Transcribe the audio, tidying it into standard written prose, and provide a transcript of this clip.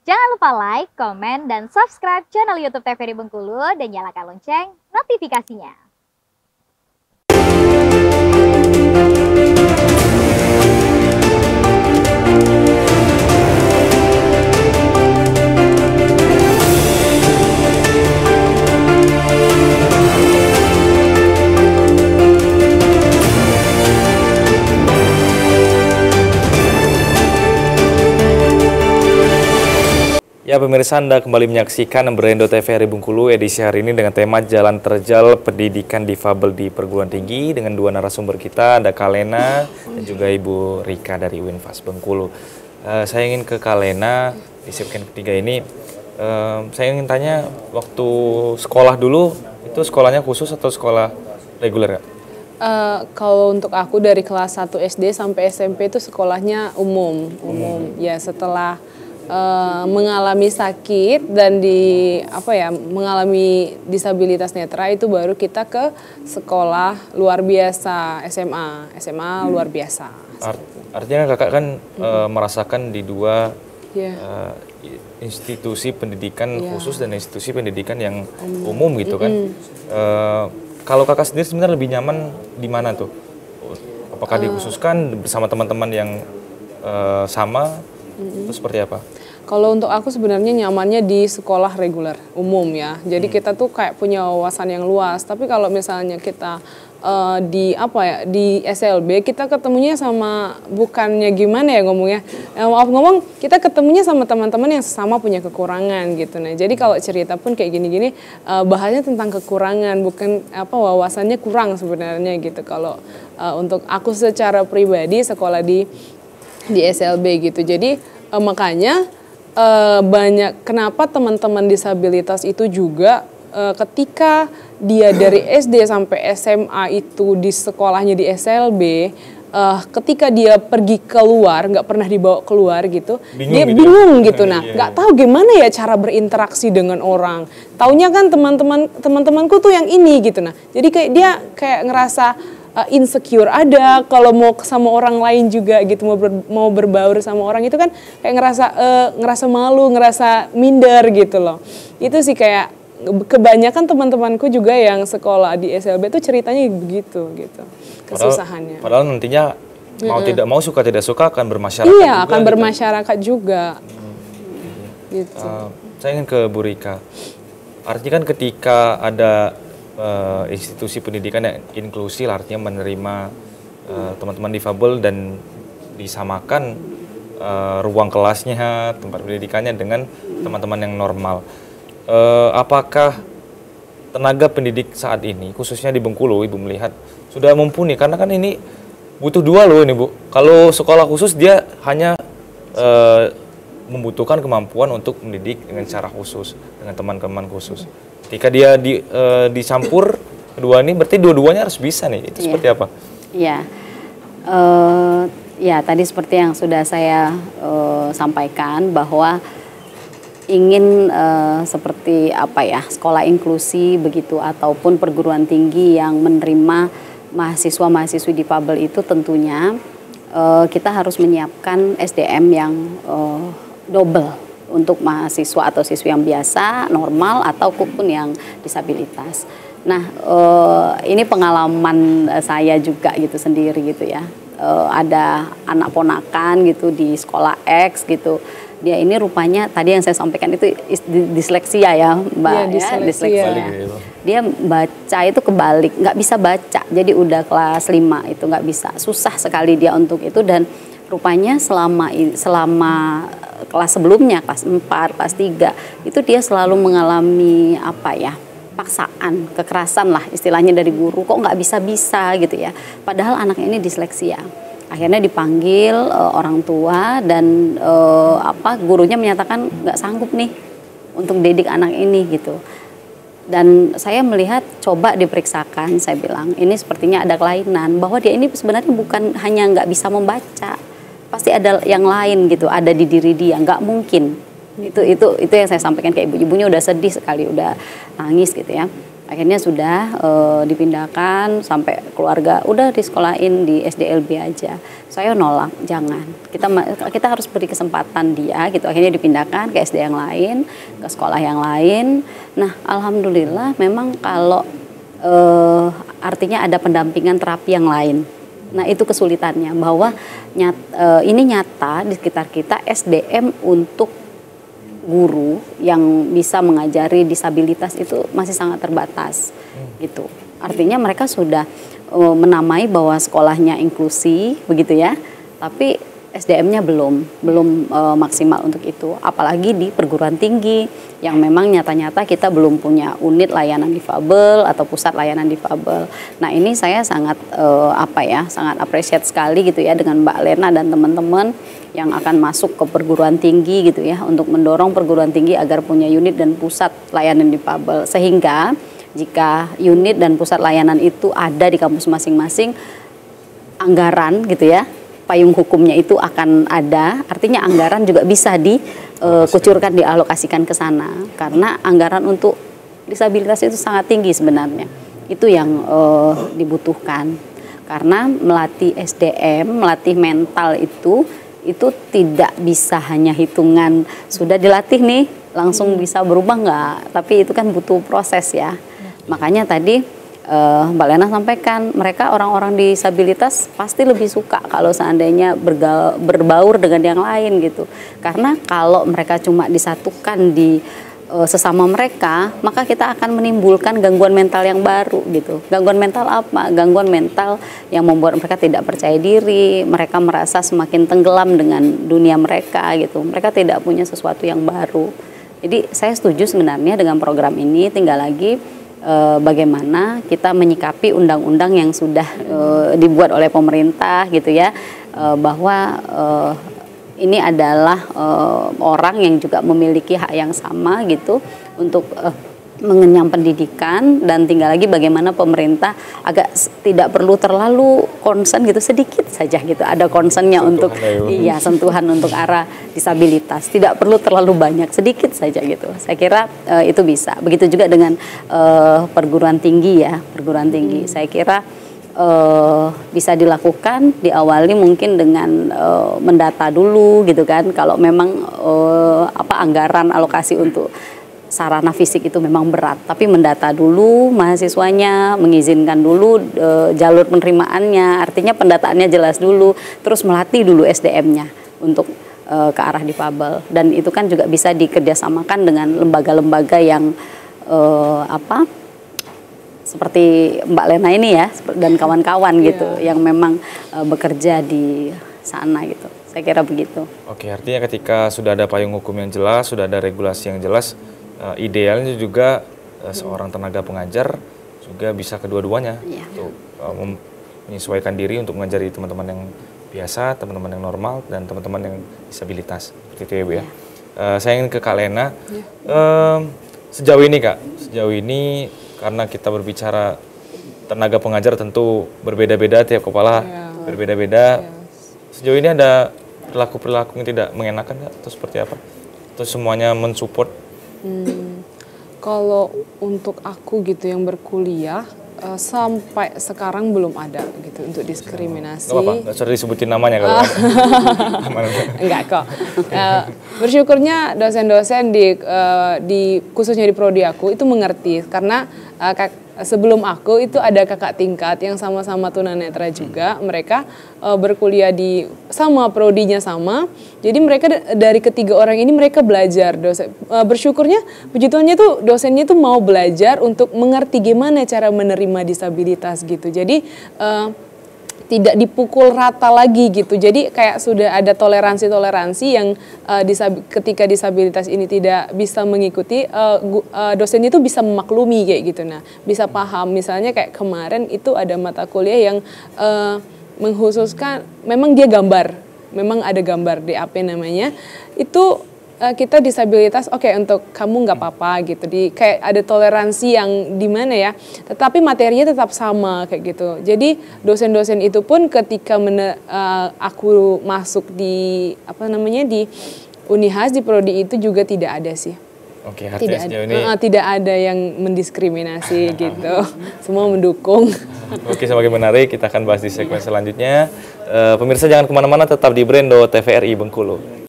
Jangan lupa like, komen, dan subscribe channel YouTube TVRI Bengkulu dan nyalakan lonceng notifikasinya. Ya pemirsa, Anda kembali menyaksikan Brendo TVRI Bengkulu edisi hari ini dengan tema Jalan Terjal Pendidikan Difabel di Perguruan Tinggi dengan dua narasumber kita, ada Kalena dan juga Ibu Rika dari UINFAS Bengkulu. Saya ingin ke Kalena di segmen ketiga ini. Saya ingin tanya, waktu sekolah dulu itu sekolahnya khusus atau sekolah reguler? Kalau untuk aku dari kelas 1 SD sampai SMP itu sekolahnya umum. Ya setelah mengalami sakit dan mengalami disabilitas netra itu baru kita ke sekolah luar biasa, SMA luar biasa. Artinya kakak kan merasakan di dua institusi pendidikan khusus dan institusi pendidikan yang umum gitu kan. Kalau kakak sendiri sebenarnya lebih nyaman di mana tuh? Apakah dikhususkan bersama teman-teman yang sama? Itu seperti apa? Kalau untuk aku sebenarnya nyamannya di sekolah reguler umum ya. Jadi kita tuh kayak punya wawasan yang luas. Tapi kalau misalnya kita di SLB kita ketemunya sama, bukannya gimana ya ngomongnya. Maaf ngomong, kita ketemunya sama teman-teman yang sama punya kekurangan gitu. Nah, jadi kalau cerita pun kayak gini-gini bahasnya tentang kekurangan, bukan wawasannya kurang sebenarnya gitu. Kalau untuk aku secara pribadi sekolah di SLB gitu. Jadi makanya banyak kenapa teman-teman disabilitas itu juga ketika dia dari SD sampai SMA itu di sekolahnya di SLB, ketika dia pergi keluar nggak pernah dibawa keluar gitu, dia bingung gitu. Nah, nggak tahu gimana ya cara berinteraksi dengan orang. Taunya kan teman-temanku tuh yang ini gitu. Nah, jadi kayak dia kayak ngerasa insecure ada kalau mau sama orang lain juga gitu, mau berbaur sama orang itu kan kayak ngerasa malu, ngerasa minder gitu loh. Itu sih kayak kebanyakan teman-temanku juga yang sekolah di SLB itu ceritanya begitu gitu. Kesusahannya. Padahal nantinya mau tidak mau, suka tidak suka akan bermasyarakat. Iya, juga, akan bermasyarakat juga. Gitu. Saya ingin ke Bu Rika. Artinya kan ketika ada institusi pendidikan yang inklusi, artinya menerima teman-teman difabel dan disamakan ruang kelasnya, tempat pendidikannya dengan teman-teman yang normal. Apakah tenaga pendidik saat ini, khususnya di Bengkulu, Ibu melihat sudah mumpuni? Karena kan ini butuh dua loh ini Bu. Kalau sekolah khusus dia hanya membutuhkan kemampuan untuk mendidik dengan cara khusus, dengan teman-teman khusus. Ketika dia dicampur kedua ini, berarti dua-duanya harus bisa nih. Itu seperti apa? Iya, ya tadi seperti yang sudah saya sampaikan bahwa ingin seperti sekolah inklusi begitu ataupun perguruan tinggi yang menerima mahasiswa-mahasiswi difabel itu tentunya kita harus menyiapkan SDM yang double untuk mahasiswa atau siswi yang biasa, normal, ataupun yang disabilitas. Nah, ini pengalaman saya juga gitu sendiri gitu ya. Ada anak ponakan gitu di sekolah X gitu. Dia ini rupanya tadi yang saya sampaikan itu disleksia ya, Mbak. Ya, disleksia. Dia baca itu kebalik, nggak bisa baca. Jadi udah kelas 5 itu nggak bisa. Susah sekali dia untuk itu, dan rupanya selama kelas sebelumnya, kelas 4, kelas 3, itu dia selalu mengalami paksaan, kekerasan lah istilahnya dari guru, kok nggak bisa-bisa gitu ya. Padahal anaknya ini disleksia. Akhirnya dipanggil orang tua dan gurunya menyatakan nggak sanggup nih untuk didik anak ini gitu. Dan saya melihat coba diperiksakan, saya bilang ini sepertinya ada kelainan, bahwa dia ini sebenarnya bukan hanya nggak bisa membaca, pasti ada yang lain gitu, ada di diri dia, nggak mungkin. Itu yang saya sampaikan ke ibunya udah sedih sekali, udah nangis gitu ya. Akhirnya sudah dipindahkan sampai keluarga udah disekolahin di SDLB aja. Saya nolak, jangan. Kita harus beri kesempatan dia gitu. Akhirnya dipindahkan ke SD yang lain, ke sekolah yang lain. Nah, alhamdulillah memang kalau artinya ada pendampingan terapi yang lain. Nah, itu kesulitannya bahwa ini nyata di sekitar kita SDM untuk guru yang bisa mengajari disabilitas itu masih sangat terbatas gitu. Artinya mereka sudah menamai bahwa sekolahnya inklusi begitu ya, tapi SDM-nya belum maksimal untuk itu. Apalagi di perguruan tinggi yang memang nyata-nyata kita belum punya unit layanan difabel atau pusat layanan difabel. Nah, ini saya sangat sangat appreciate sekali gitu ya dengan Mbak Lena dan teman-teman yang akan masuk ke perguruan tinggi gitu ya, untuk mendorong perguruan tinggi agar punya unit dan pusat layanan difabel, sehingga jika unit dan pusat layanan itu ada di kampus masing-masing, anggaran gitu ya, payung hukumnya itu akan ada, artinya anggaran juga bisa dikucurkan, dialokasikan ke sana, karena anggaran untuk disabilitas itu sangat tinggi sebenarnya. Itu yang dibutuhkan, karena melatih SDM, melatih mental itu tidak bisa hanya hitungan sudah dilatih nih langsung bisa berubah enggak, tapi itu kan butuh proses ya. Makanya tadi Mbak Lena sampaikan, mereka orang-orang disabilitas pasti lebih suka kalau seandainya berbaur dengan yang lain gitu. Karena kalau mereka cuma disatukan di sesama mereka, maka kita akan menimbulkan gangguan mental yang baru gitu. Gangguan mental apa? Gangguan mental yang membuat mereka tidak percaya diri, mereka merasa semakin tenggelam dengan dunia mereka gitu. Mereka tidak punya sesuatu yang baru. Jadi saya setuju sebenarnya dengan program ini, tinggal lagi bagaimana kita menyikapi undang-undang yang sudah dibuat oleh pemerintah gitu ya, bahwa ini adalah orang yang juga memiliki hak yang sama gitu untuk mengenyam pendidikan, dan tinggal lagi bagaimana pemerintah agak tidak perlu terlalu concern gitu, sedikit saja gitu ada concernnya untuk sentuhan untuk arah disabilitas, tidak perlu terlalu banyak, sedikit saja gitu. Saya kira itu bisa. Begitu juga dengan perguruan tinggi ya, perguruan tinggi saya kira bisa dilakukan, diawali mungkin dengan mendata dulu gitu kan, kalau memang anggaran alokasi untuk sarana fisik itu memang berat, tapi mendata dulu mahasiswanya, mengizinkan dulu jalur penerimaannya, artinya pendataannya jelas dulu, terus melatih dulu SDM-nya untuk ke arah difabel, dan itu kan juga bisa dikerjasamakan dengan lembaga-lembaga yang seperti Mbak Lena ini ya, dan kawan-kawan gitu, yang memang bekerja di sana gitu. Saya kira begitu. Oke, artinya ketika sudah ada payung hukum yang jelas, sudah ada regulasi yang jelas, idealnya juga seorang tenaga pengajar juga bisa kedua-duanya untuk menyesuaikan diri untuk mengajari teman-teman yang biasa, teman-teman yang normal, dan teman-teman yang disabilitas. Seperti itu ya Bu ya. Saya ingin ke Kak Lena. Sejauh ini Kak, karena kita berbicara tenaga pengajar tentu berbeda-beda, tiap kepala berbeda-beda. Sejauh ini ada perilaku-perilaku yang tidak mengenakan Kak, atau seperti apa? Atau semuanya mensupport? Kalau untuk aku gitu yang berkuliah sampai sekarang belum ada gitu untuk diskriminasi. Gak apa-apa, gak usah disebutin namanya kalau enggak kok. Bersyukurnya dosen-dosen di khususnya di prodi aku itu mengerti, karena sebelum aku itu ada kakak tingkat yang sama-sama tunanetra juga, mereka berkuliah di sama prodinya sama, jadi mereka dari ketiga orang ini mereka belajar bersyukurnya, puji Tuhannya tuh dosennya tuh mau belajar untuk mengerti gimana cara menerima disabilitas gitu, jadi tidak dipukul rata lagi gitu. Jadi kayak sudah ada toleransi-toleransi yang ketika disabilitas ini tidak bisa mengikuti, dosen itu bisa memaklumi kayak gitu. Nah, bisa paham. Misalnya kayak kemarin itu ada mata kuliah yang mengkhususkan, memang dia gambar. Memang ada gambar DAP namanya. Itu kita disabilitas, oke, untuk kamu nggak apa-apa gitu, kayak ada toleransi yang di mana ya, tetapi materinya tetap sama kayak gitu. Jadi dosen-dosen itu pun ketika aku masuk di di Unihas, di prodi itu juga tidak ada sih. Oke, artinya sejauh ini tidak ada yang mendiskriminasi gitu. Semua mendukung. Oke, semakin menarik. Kita akan bahas di segmen selanjutnya. Pemirsa jangan kemana-mana, tetap di Brendo TVRI Bengkulu.